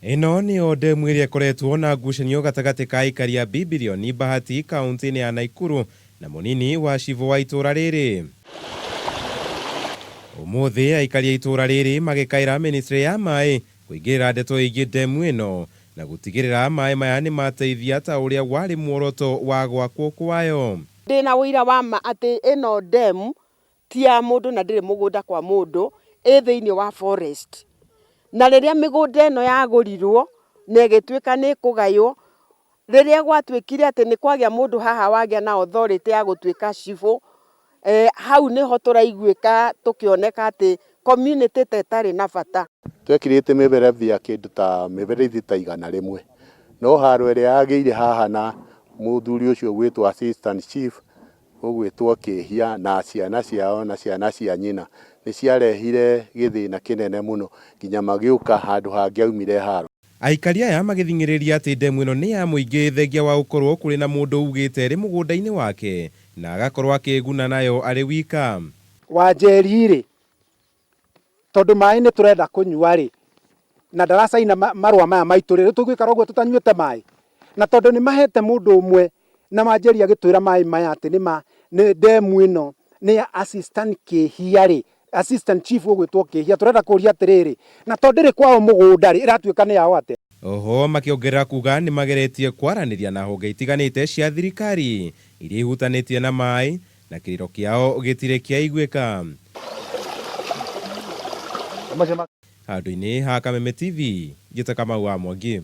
Ino nĩyo ndemu ĩrĩa ĩkoretwo na ngucanio gatagatĩ ka aikari a Bibilioni Bahati kaunti-inĩ ya Naikuru na mũnini wa cibũ wa itũra rĩrĩ. Ũmũthĩ aikari a itũra rĩrĩ magĩkaĩra ministry ya maĩ kũingĩrĩra ndeto ĩgiĩ ndemu ĩno na gũtigĩrĩra maĩ maya nĩ mateithia ta ũrĩa warĩ muoroto wa gwakwo kwayo. Ndĩna ũira wa ma atĩ ĩno ndemu ti ya mũndũ na ndĩrĩ mũgũnda kwa mũndũ, ĩ thĩinĩ wa forest. Na rĩrĩa mĩgũnda ĩno yagũrirwo na ĩgĩtuĩka nĩ kũgaywo, rĩrĩa gwatuĩkire atĩ nĩ kwagĩa mũndũ haha wagĩa na authority ya gũtuĩka cibũ, hau nĩho tũraiguĩka tũkĩoneka atĩ community ĩtarĩ na bata. Twekĩrĩte mĩberethi ya kĩndũ ta mĩberethi ta 100, no haro ĩrĩa yagĩire haha na mũthuri ũcio gwĩtwo assistant chief ũgwĩtwo Kĩhia na ciana ciao na ciana cia nyina nĩ ciarehire gĩthĩna kĩnene mũno nginya magĩũka handũ hangĩaumire haro. Aikari aya magĩthing'ĩrĩria atĩ ndemu ĩno nĩ ya mũingĩ thengia wa gũkorwo kũrĩ na mũndũ ugĩte rĩ mũgũnda-inĩ wake na agakorwo akĩguna nayo arĩ wika. Wanjeri-rĩ, tondũ maĩ nĩ tũrenda kũnyua rĩ na ndaracaina marũa maya maitũ rĩ, tũgwĩkara ũguo tũtanyuĩte maĩ, na tondũ nĩ mahete mũndũ ũmwe na Wanjeri agĩtwĩra maĩ maya atĩ nĩ ndemu ĩno nĩ ya assistant Kĩhia rĩ, assistant chief ũgwĩtwo Kĩhia, tũrenda kũria atĩrĩrĩ, na tondũ ndĩrĩ kwao mũgũnda rĩ ĩratuĩka nĩ yao atĩa. Oho makĩongerera kuga nĩ mageretie kwaranĩria na honge itiganĩte cia thirikari iria ihutanĩtie na maĩ na kĩrĩro kĩao gĩtirĩ kĩaiguĩka. Handũ-inĩ ha Kameme TV, njĩta Kamau wa Mwangi.